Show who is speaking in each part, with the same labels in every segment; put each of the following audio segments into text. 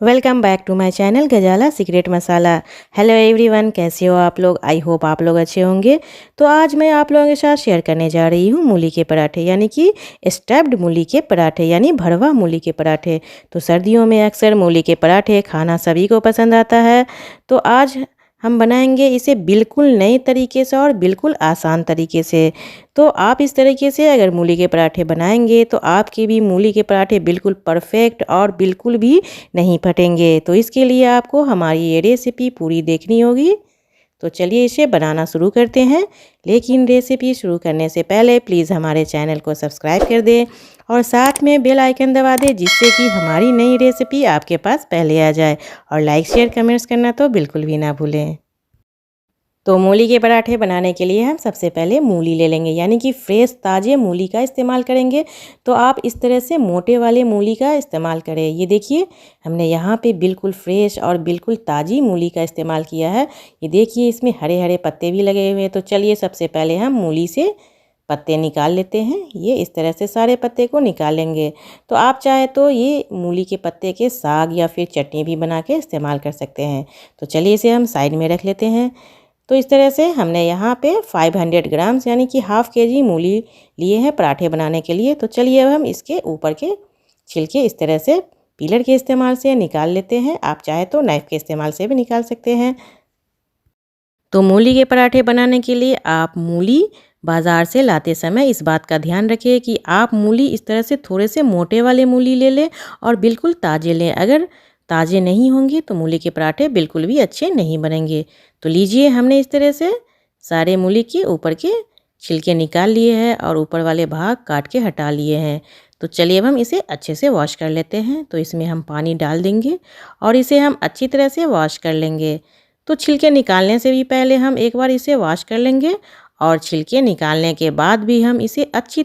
Speaker 1: Welcome back to my channel Ghazala secret masala. Hello everyone, कैसे हो आप लोग। आई होप आप लोग अच्छे होंगे। तो आज मैं आप लोगों के साथ शेयर करने जा रही हूँ मूली के पराठे, यानी कि स्टफ्ड मूली के पराठे, यानी भरवा मूली के पराठे। तो सर्दियों में अक्सर मूली के पराठे खाना सभी को पसंद आता है। तो आज हम बनाएंगे इसे बिल्कुल नए तरीके से और बिल्कुल आसान तरीके से। तो आप इस तरीके से अगर मूली के पराठे बनाएंगे तो आपके भी मूली के पराठे बिल्कुल परफेक्ट और बिल्कुल भी नहीं फटेंगे। तो इसके लिए आपको हमारी ये रेसिपी पूरी देखनी होगी। तो चलिए इसे बनाना शुरू करते हैं। लेकिन रेसिपी शुरू करने से पहले प्लीज़ हमारे चैनल को सब्सक्राइब कर दें और साथ में बेल आइकन दबा दें, जिससे कि हमारी नई रेसिपी आपके पास पहले आ जाए। और लाइक शेयर कमेंट्स करना तो बिल्कुल भी ना भूलें। तो मूली के पराठे बनाने के लिए हम सबसे पहले मूली ले लेंगे, यानी कि फ्रेश ताज़े मूली का इस्तेमाल करेंगे। तो आप इस तरह से मोटे वाले मूली का इस्तेमाल करें। ये देखिए, हमने यहाँ पे बिल्कुल फ्रेश और बिल्कुल ताज़ी मूली का इस्तेमाल किया है। ये देखिए, इसमें हरे हरे पत्ते भी लगे हुए हैं। तो चलिए सबसे पहले हम मूली से पत्ते निकाल लेते हैं। ये इस तरह से सारे पत्ते को निकाल लेंगे। तो आप चाहे तो ये मूली के पत्ते के साग या फिर चटनी भी बना के इस्तेमाल कर सकते हैं। तो चलिए इसे हम साइड में रख लेते हैं। तो इस तरह से हमने यहाँ पे 500 ग्राम्स यानी कि हाफ़ केजी मूली लिए हैं पराठे बनाने के लिए। तो चलिए अब हम इसके ऊपर के छिलके इस तरह से पीलर के इस्तेमाल से निकाल लेते हैं। आप चाहे तो नाइफ़ के इस्तेमाल से भी निकाल सकते हैं। तो मूली के पराठे बनाने के लिए आप मूली बाज़ार से लाते समय इस बात का ध्यान रखिए कि आप मूली इस तरह से थोड़े से मोटे वाले मूली ले लें और बिल्कुल ताज़े लें। अगर ताज़े नहीं होंगे तो मूली के पराठे बिल्कुल भी अच्छे नहीं बनेंगे। तो लीजिए, हमने इस तरह से सारे मूली के ऊपर के छिलके निकाल लिए हैं और ऊपर वाले भाग काट के हटा लिए हैं। तो चलिए अब हम इसे अच्छे से वॉश कर लेते हैं। तो इसमें हम पानी डाल देंगे और इसे हम अच्छी तरह से वॉश कर लेंगे। तो छिलके निकालने से भी पहले हम एक बार इसे वॉश कर लेंगे और छिलके निकालने के बाद भी हम इसे अच्छी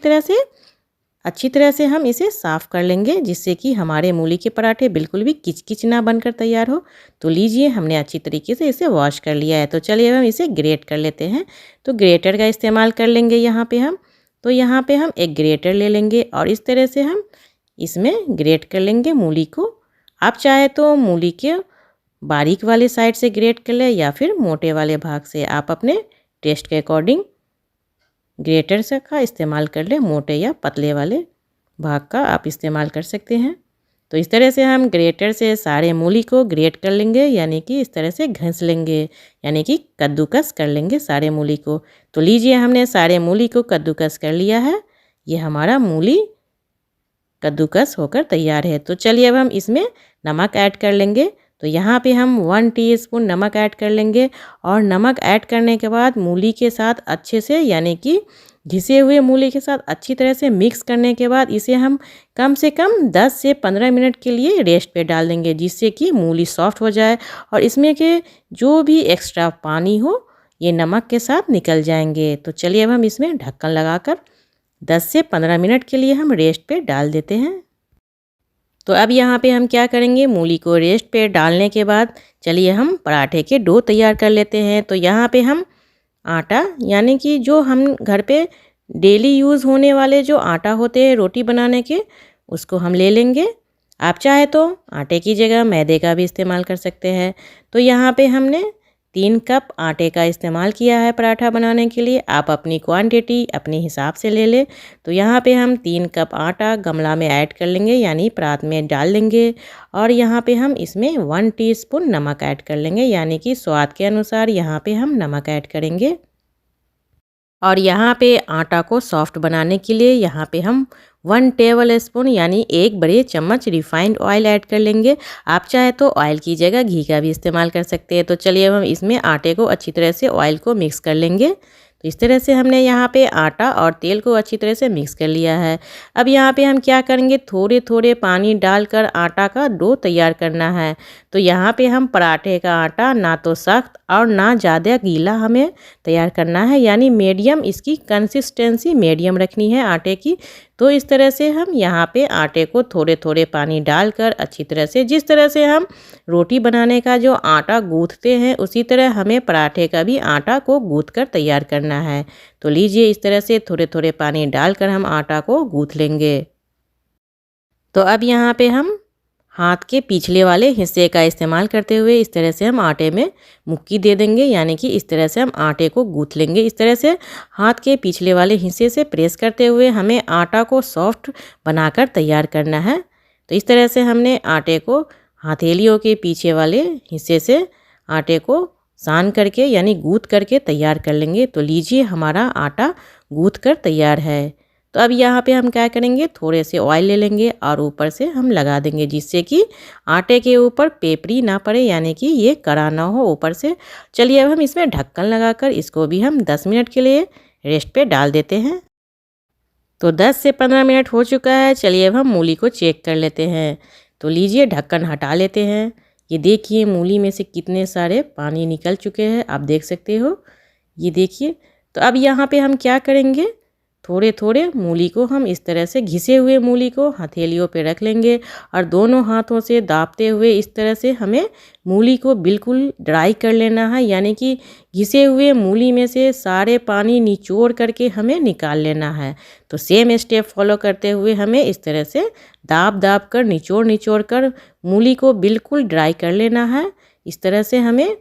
Speaker 1: तरह से हम इसे साफ़ कर लेंगे, जिससे कि हमारे मूली के पराठे बिल्कुल भी किचकिच ना बनकर तैयार हो। तो लीजिए, हमने अच्छी तरीके से इसे वॉश कर लिया है। तो चलिए अब हम इसे ग्रेट कर लेते हैं। तो ग्रेटर का इस्तेमाल कर लेंगे यहाँ पे हम। तो यहाँ पे हम एक ग्रेटर ले लेंगे और इस तरह से हम इसमें ग्रेट कर लेंगे मूली को। आप चाहे तो मूली के बारीक वाले साइड से ग्रेट कर लें या फिर मोटे वाले भाग से। आप अपने टेस्ट के अकॉर्डिंग ग्रेटर से का इस्तेमाल कर लें। मोटे या पतले वाले भाग का आप इस्तेमाल कर सकते हैं। तो इस तरह से हम ग्रेटर से सारे मूली को ग्रेट कर लेंगे, यानी कि इस तरह से घिस लेंगे, यानी कि कद्दूकस कर लेंगे सारे मूली को। तो लीजिए, हमने सारे मूली को कद्दूकस कर लिया है। ये हमारा मूली कद्दूकस होकर तैयार है। तो चलिए अब हम इसमें नमक ऐड कर लेंगे। तो यहाँ पे हम 1 टीस्पून नमक ऐड कर लेंगे और नमक ऐड करने के बाद मूली के साथ अच्छे से, यानी कि घिसे हुए मूली के साथ अच्छी तरह से मिक्स करने के बाद इसे हम कम से कम 10 से 15 मिनट के लिए रेस्ट पे डाल देंगे, जिससे कि मूली सॉफ्ट हो जाए और इसमें के जो भी एक्स्ट्रा पानी हो ये नमक के साथ निकल जाएंगे। तो चलिए अब हम इसमें ढक्कन लगाकर 10 से 15 मिनट के लिए हम रेस्ट पे डाल देते हैं। तो अब यहाँ पे हम क्या करेंगे, मूली को रेस्ट पे डालने के बाद चलिए हम पराठे के डो तैयार कर लेते हैं। तो यहाँ पे हम आटा, यानी कि जो हम घर पे डेली यूज़ होने वाले जो आटा होते हैं रोटी बनाने के, उसको हम ले लेंगे। आप चाहे तो आटे की जगह मैदे का भी इस्तेमाल कर सकते हैं। तो यहाँ पे हमने 3 कप आटे का इस्तेमाल किया है पराठा बनाने के लिए। आप अपनी क्वांटिटी अपने हिसाब से ले लें। तो यहाँ पे हम 3 कप आटा गमला में ऐड कर लेंगे, यानी परात में डाल देंगे। और यहाँ पे हम इसमें 1 टीस्पून नमक ऐड कर लेंगे, यानी कि स्वाद के अनुसार यहाँ पे हम नमक ऐड करेंगे। और यहाँ पे आटा को सॉफ्ट बनाने के लिए यहाँ पे हम 1 टेबल स्पून यानी 1 बड़े चम्मच रिफाइंड ऑयल ऐड कर लेंगे। आप चाहे तो ऑयल की जगह घी का भी इस्तेमाल कर सकते हैं। तो चलिए हम इसमें आटे को अच्छी तरह से ऑयल को मिक्स कर लेंगे। तो इस तरह से हमने यहाँ पे आटा और तेल को अच्छी तरह से मिक्स कर लिया है। अब यहाँ पे हम क्या करेंगे, थोड़े थोड़े पानी डालकर आटा का डो तैयार करना है। तो यहाँ पे हम पराठे का आटा ना तो सख्त और ना ज़्यादा गीला हमें तैयार करना है, यानी मीडियम, इसकी कंसिस्टेंसी मीडियम रखनी है आटे की। तो इस तरह से हम यहाँ पे आटे को थोड़े थोड़े पानी डालकर अच्छी तरह से, जिस तरह से हम रोटी बनाने का जो आटा गूँथते हैं उसी तरह हमें पराठे का भी आटा को गूँथ कर तैयार करना है। तो लीजिए, इस तरह से थोड़े थोड़े पानी डालकर हम आटा को गूँथ लेंगे। तो अब यहाँ पे हम हाथ के पिछले वाले हिस्से का इस्तेमाल करते हुए इस तरह से हम आटे में मुक्की दे देंगे, यानी कि इस तरह से हम आटे को गूँथ लेंगे। इस तरह से हाथ के पिछले वाले हिस्से से प्रेस करते हुए हमें आटा को सॉफ्ट बनाकर तैयार करना है। तो इस तरह से हमने आटे को हथेलियों के पीछे वाले हिस्से से आटे को सान करके यानी गूँथ करके तैयार कर लेंगे। तो लीजिए हमारा आटा गूँथ कर तैयार है। तो अब यहाँ पे हम क्या करेंगे, थोड़े से ऑयल ले लेंगे और ऊपर से हम लगा देंगे, जिससे कि आटे के ऊपर पेपरी ना पड़े, यानी कि ये कड़ा ना हो ऊपर से। चलिए अब हम इसमें ढक्कन लगाकर इसको भी हम 10 मिनट के लिए रेस्ट पे डाल देते हैं। तो 10 से 15 मिनट हो चुका है। चलिए अब हम मूली को चेक कर लेते हैं। तो लीजिए ढक्कन हटा लेते हैं। ये देखिए मूली में से कितने सारे पानी निकल चुके हैं, आप देख सकते हो। ये देखिए। तो अब यहाँ पे हम क्या करेंगे, थोड़े थोड़े मूली को हम इस तरह से घिसे हुए मूली को हथेलियों पे रख लेंगे और दोनों हाथों से दाबते हुए इस तरह से हमें मूली को बिल्कुल ड्राई कर लेना है, यानी कि घिसे हुए मूली में से सारे पानी निचोड़ करके हमें निकाल लेना है। तो सेम स्टेप फॉलो करते हुए हमें इस तरह से दाब दाब कर निचोड़ कर मूली को बिल्कुल ड्राई कर लेना है। इस तरह से हमें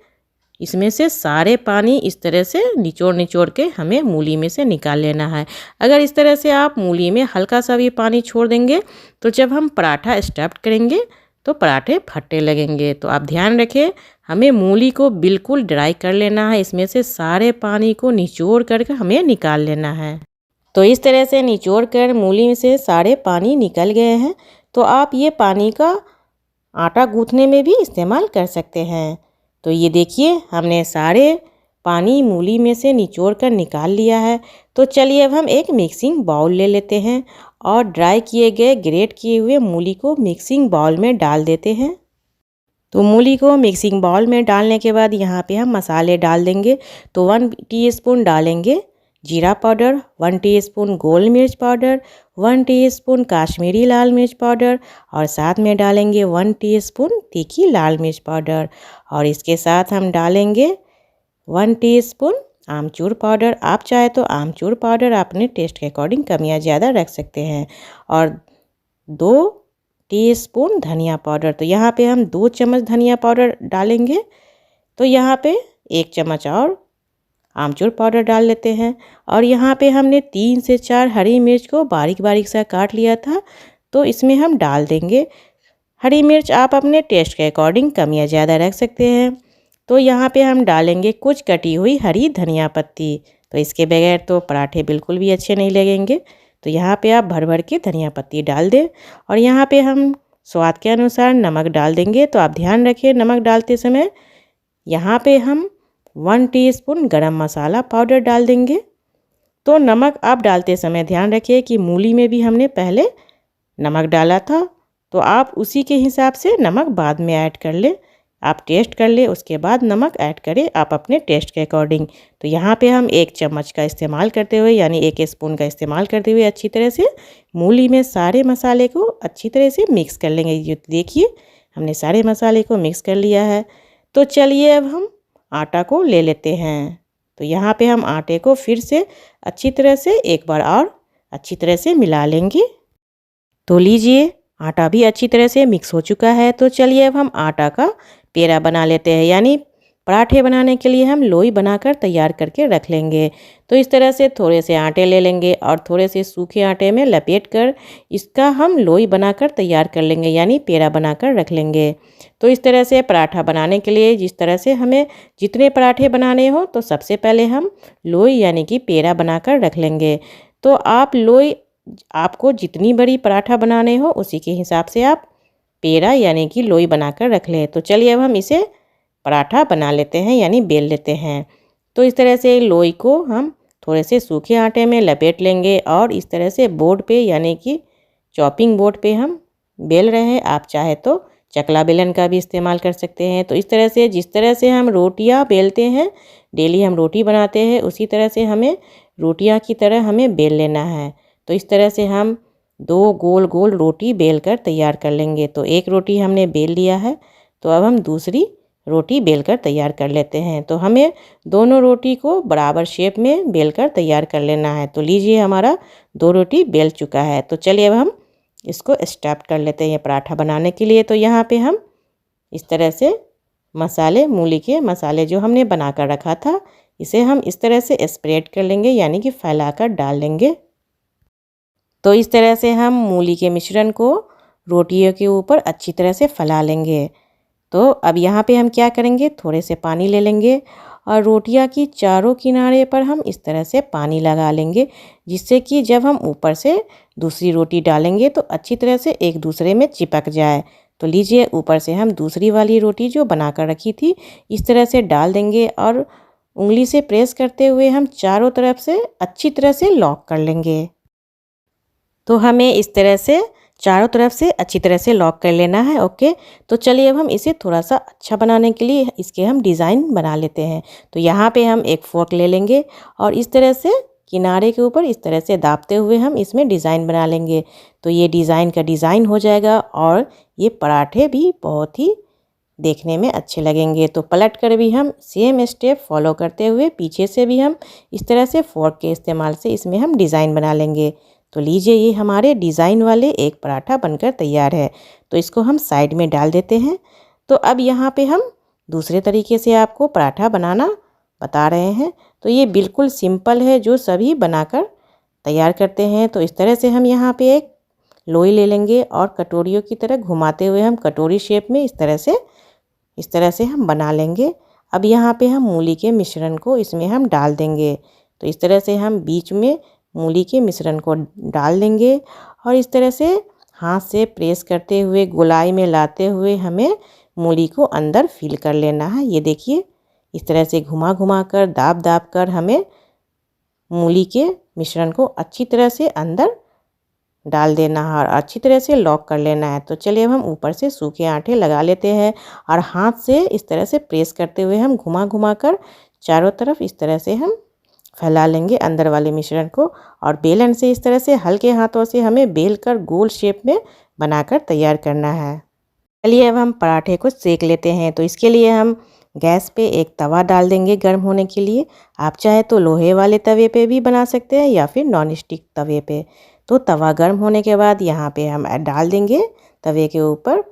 Speaker 1: इसमें से सारे पानी इस तरह से निचोड़ के हमें मूली में से निकाल लेना है। अगर इस तरह से आप मूली में हल्का सा भी पानी छोड़ देंगे तो जब हम पराठा स्टफ़ करेंगे तो पराठे फटने लगेंगे। तो आप ध्यान रखें, हमें मूली को बिल्कुल ड्राई कर लेना है, इसमें से सारे पानी को निचोड़ करके हमें निकाल लेना है। तो इस तरह से निचोड़ कर मूली में से सारे पानी निकल गए हैं। तो आप ये पानी का आटा गूँथने में भी इस्तेमाल कर सकते हैं। तो ये देखिए हमने सारे पानी मूली में से निचोड़ कर निकाल लिया है। तो चलिए अब हम एक मिक्सिंग बाउल ले लेते हैं और ड्राई किए गए ग्रेट किए हुए मूली को मिक्सिंग बाउल में डाल देते हैं। तो मूली को मिक्सिंग बाउल में डालने के बाद यहाँ पे हम मसाले डाल देंगे। तो 1 टीस्पून डालेंगे जीरा पाउडर, 1 टीस्पून गोल मिर्च पाउडर, 1 टीस्पून काश्मीरी लाल मिर्च पाउडर और साथ में डालेंगे 1 टीस्पून तीखी लाल मिर्च पाउडर। और इसके साथ हम डालेंगे 1 टीस्पून आमचूर पाउडर। आप चाहे तो आमचूर पाउडर अपने टेस्ट के अकॉर्डिंग कम या ज़्यादा रख सकते हैं। और 2 टीस्पून धनिया पाउडर। तो यहाँ पे हम 2 चम्मच धनिया पाउडर डालेंगे। तो यहाँ पे 1 चम्मच और आमचूर पाउडर डाल लेते हैं। और यहाँ पे हमने 3 से 4 हरी मिर्च को बारीक बारीक सा काट लिया था, तो इसमें हम डाल देंगे। हरी मिर्च आप अपने टेस्ट के अकॉर्डिंग कम या ज़्यादा रख सकते हैं। तो यहाँ पे हम डालेंगे कुछ कटी हुई हरी धनिया पत्ती। तो इसके बगैर तो पराठे बिल्कुल भी अच्छे नहीं लगेंगे। तो यहाँ पे आप भर भर के धनिया पत्ती डाल दें। और यहाँ पे हम स्वाद के अनुसार नमक डाल देंगे। तो आप ध्यान रखिए नमक डालते समय यहाँ पे हम 1 टीस्पून गरम मसाला पाउडर डाल देंगे। तो नमक आप डालते समय ध्यान रखिए कि मूली में भी हमने पहले नमक डाला था, तो आप उसी के हिसाब से नमक बाद में ऐड कर ले। आप टेस्ट कर ले उसके बाद नमक ऐड करें आप अपने टेस्ट के अकॉर्डिंग। तो यहाँ पे हम 1 चम्मच का इस्तेमाल करते हुए यानी 1 स्पून का इस्तेमाल करते हुए अच्छी तरह से मूली में सारे मसाले को अच्छी तरह से मिक्स कर लेंगे। ये देखिए हमने सारे मसाले को मिक्स कर लिया है। तो चलिए अब हम आटा को ले लेते हैं। तो यहाँ पे हम आटे को फिर से अच्छी तरह से एक बार और अच्छी तरह से मिला लेंगे। तो लीजिए आटा भी अच्छी तरह से मिक्स हो चुका है। तो चलिए अब हम आटा का पेड़ा बना लेते हैं, यानी पराठे बनाने के लिए हम लोई बनाकर तैयार करके रख लेंगे। तो इस तरह से थोड़े से आटे ले लेंगे और थोड़े से सूखे आटे में लपेट कर इसका हम लोई बनाकर तैयार कर लेंगे, यानी पेड़ा बनाकर रख लेंगे। तो इस तरह से पराठा बनाने के लिए जिस तरह से हमें जितने पराठे बनाने हो तो सबसे पहले हम लोई यानी कि पेड़ा बनाकर रख लेंगे। तो आप लोई आपको जितनी बड़ी पराठा बनाने हो उसी के हिसाब से आप पेड़ा यानी कि लोई बनाकर रख लें। तो चलिए अब हम इसे पराठा बना लेते हैं यानी बेल लेते हैं। तो इस तरह से लोई को हम थोड़े से सूखे आटे में लपेट लेंगे और इस तरह से बोर्ड पे यानी कि चॉपिंग बोर्ड पे हम बेल रहे हैं। आप चाहे तो चकला बेलन का भी इस्तेमाल कर सकते हैं। तो इस तरह से जिस तरह से हम रोटियां बेलते हैं, डेली हम रोटी बनाते हैं, उसी तरह से हमें रोटियां की तरह हमें बेल लेना है। तो इस तरह से हम 2 गोल गोल रोटी बेल कर तैयार कर लेंगे। तो एक रोटी हमने बेल लिया है, तो अब हम दूसरी रोटी बेलकर तैयार कर लेते हैं। तो हमें दोनों रोटी को बराबर शेप में बेलकर तैयार कर लेना है। तो लीजिए हमारा 2 रोटी बेल चुका है। तो चलिए अब हम इसको स्टफ कर लेते हैं ये पराठा बनाने के लिए। तो यहाँ पे हम इस तरह से मसाले, मूली के मसाले जो हमने बना कर रखा था, इसे हम इस तरह से स्प्रेड कर लेंगे, यानी कि फैलाकर डाल लेंगे। तो इस तरह से हम मूली के मिश्रण को रोटियों के ऊपर अच्छी तरह से फैला लेंगे। तो अब यहाँ पे हम क्या करेंगे, थोड़े से पानी ले लेंगे और रोटियां की चारों किनारे पर हम इस तरह से पानी लगा लेंगे, जिससे कि जब हम ऊपर से दूसरी रोटी डालेंगे तो अच्छी तरह से एक दूसरे में चिपक जाए। तो लीजिए, ऊपर से हम दूसरी वाली रोटी जो बना कर रखी थी इस तरह से डाल देंगे और उंगली से प्रेस करते हुए हम चारों तरफ से अच्छी तरह से लॉक कर लेंगे। तो हमें इस तरह से चारों तरफ से अच्छी तरह से लॉक कर लेना है। ओके, तो चलिए अब हम इसे थोड़ा सा अच्छा बनाने के लिए इसके हम डिज़ाइन बना लेते हैं। तो यहाँ पे हम एक फोर्क ले लेंगे और इस तरह से किनारे के ऊपर इस तरह से दाबते हुए हम इसमें डिज़ाइन बना लेंगे। तो ये डिज़ाइन का डिज़ाइन हो जाएगा और ये पराठे भी बहुत ही देखने में अच्छे लगेंगे। तो पलट कर भी हम सेम स्टेप फॉलो करते हुए पीछे से भी हम इस तरह से फोर्क के इस्तेमाल से इसमें हम डिज़ाइन बना लेंगे। तो लीजिए, ये हमारे डिज़ाइन वाले एक पराठा बनकर तैयार है। तो इसको हम साइड में डाल देते हैं। तो अब यहाँ पे हम दूसरे तरीके से आपको पराठा बनाना बता रहे हैं। तो ये बिल्कुल सिंपल है, जो सभी बनाकर तैयार करते हैं। तो इस तरह से हम यहाँ पे एक लोई ले लेंगे और कटोरियों की तरह घुमाते हुए हम कटोरी शेप में इस तरह से हम बना लेंगे। अब यहाँ पे हम मूली के मिश्रण को इसमें हम डाल देंगे। तो इस तरह से हम बीच में मूली के मिश्रण को डाल देंगे और इस तरह से हाथ से प्रेस करते हुए गोलाई में लाते हुए हमें मूली को अंदर फिल कर लेना है। ये देखिए, इस तरह से घुमा घुमा कर दाब दाब कर हमें मूली के मिश्रण को अच्छी तरह से अंदर डाल देना है और अच्छी तरह से लॉक कर लेना है। तो चलिए अब हम ऊपर से सूखे आटे लगा लेते हैं और हाथ से इस तरह से प्रेस करते हुए हम घुमा घुमा कर चारों तरफ इस तरह से हम फैला लेंगे अंदर वाले मिश्रण को और बेलन से इस तरह से हल्के हाथों से हमें बेल कर गोल शेप में बनाकर तैयार करना है। चलिए अब हम पराठे को सेक लेते हैं। तो इसके लिए हम गैस पे एक तवा डाल देंगे गर्म होने के लिए। आप चाहे तो लोहे वाले तवे पे भी बना सकते हैं या फिर नॉन स्टिक तवे पे। तो तवा गर्म होने के बाद यहाँ पे हम डाल देंगे तवे के ऊपर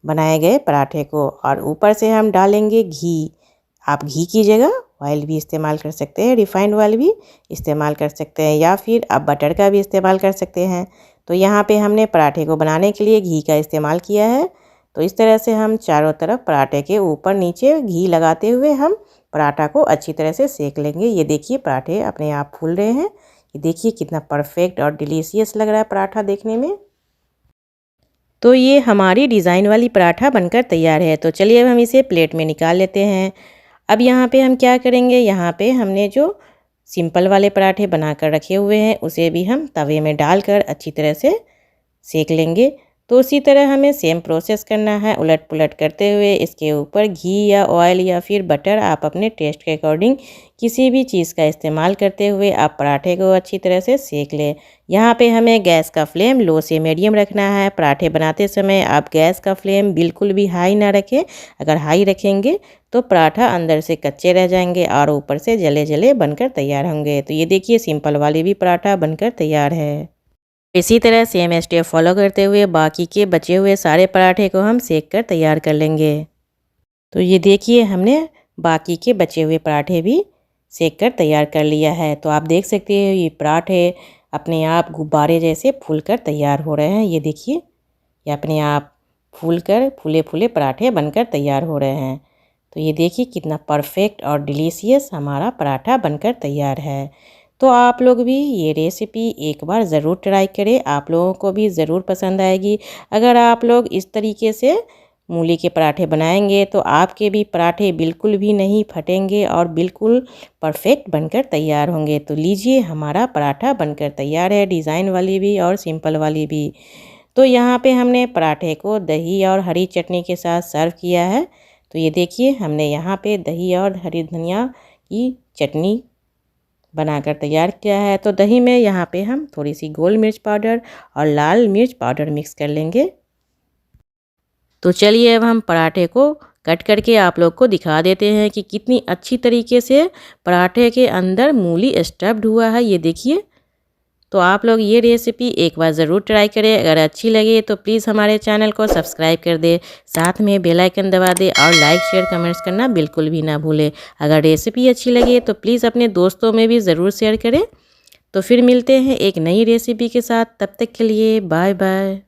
Speaker 1: बनाए गए पराठे को और ऊपर से हम डालेंगे घी। आप घी की जगह ऑयल भी इस्तेमाल कर सकते हैं, रिफाइंड ऑयल भी इस्तेमाल कर सकते हैं या फिर आप बटर का भी इस्तेमाल कर सकते हैं। तो यहाँ पे हमने पराठे को बनाने के लिए घी का इस्तेमाल किया है। तो इस तरह से हम चारों तरफ पराठे के ऊपर नीचे घी लगाते हुए हम पराठा को अच्छी तरह से सेक लेंगे। ये देखिए, पराठे अपने आप फूल रहे हैं। ये देखिए कितना परफेक्ट और डिलीशियस लग रहा है पराठा देखने में। तो ये हमारी डिज़ाइन वाली पराठा बनकर तैयार है। तो चलिए अब हम इसे प्लेट में निकाल लेते हैं। अब यहाँ पे हम क्या करेंगे, यहाँ पे हमने जो सिंपल वाले पराठे बनाकर रखे हुए हैं उसे भी हम तवे में डालकर अच्छी तरह से सेक लेंगे। तो उसी तरह हमें सेम प्रोसेस करना है, उलट पुलट करते हुए इसके ऊपर घी या ऑयल या फिर बटर, आप अपने टेस्ट के अकॉर्डिंग किसी भी चीज़ का इस्तेमाल करते हुए आप पराठे को अच्छी तरह से सेक लें। यहाँ पे हमें गैस का फ्लेम लो से मीडियम रखना है। पराठे बनाते समय आप गैस का फ्लेम बिल्कुल भी हाई ना रखें। अगर हाई रखेंगे तो पराठा अंदर से कच्चे रह जाएंगे और ऊपर से जले जले बनकर तैयार होंगे। तो ये देखिए, सिंपल वाली भी पराठा बनकर तैयार है। इसी तरह सेम स्टेप फॉलो करते हुए बाकी के बचे हुए सारे पराठे को हम सेक कर तैयार कर लेंगे। तो ये देखिए, हमने बाकी के बचे हुए पराठे भी सेक कर तैयार कर लिया है। तो आप देख सकते हैं ये पराठे अपने आप गुब्बारे जैसे फूल कर तैयार हो रहे हैं। ये देखिए, ये अपने आप फूल कर फूले फूले पराठे बनकर तैयार हो रहे हैं। तो ये देखिए कितना परफेक्ट और डिलीशियस हमारा पराठा बनकर तैयार है। तो आप लोग भी ये रेसिपी एक बार ज़रूर ट्राई करें, आप लोगों को भी ज़रूर पसंद आएगी। अगर आप लोग इस तरीके से मूली के पराठे बनाएंगे तो आपके भी पराठे बिल्कुल भी नहीं फटेंगे और बिल्कुल परफेक्ट बनकर तैयार होंगे। तो लीजिए, हमारा पराठा बनकर तैयार है, डिज़ाइन वाली भी और सिंपल वाली भी। तो यहाँ पे हमने पराठे को दही और हरी चटनी के साथ सर्व किया है। तो ये देखिए, हमने यहाँ पे दही और हरी धनिया की चटनी बनाकर तैयार किया है। तो दही में यहाँ पे हम थोड़ी सी गोल मिर्च पाउडर और लाल मिर्च पाउडर मिक्स कर लेंगे। तो चलिए अब हम पराठे को कट करके आप लोग को दिखा देते हैं कि कितनी अच्छी तरीके से पराठे के अंदर मूली स्टफ्ड हुआ है। ये देखिए, तो आप लोग ये रेसिपी एक बार ज़रूर ट्राई करें। अगर अच्छी लगे तो प्लीज़ हमारे चैनल को सब्सक्राइब कर दे, साथ में बेल आइकन दबा दे और लाइक शेयर कमेंट्स करना बिल्कुल भी ना भूलें। अगर रेसिपी अच्छी लगे तो प्लीज़ अपने दोस्तों में भी ज़रूर शेयर करें। तो फिर मिलते हैं एक नई रेसिपी के साथ, तब तक के लिए बाय बाय।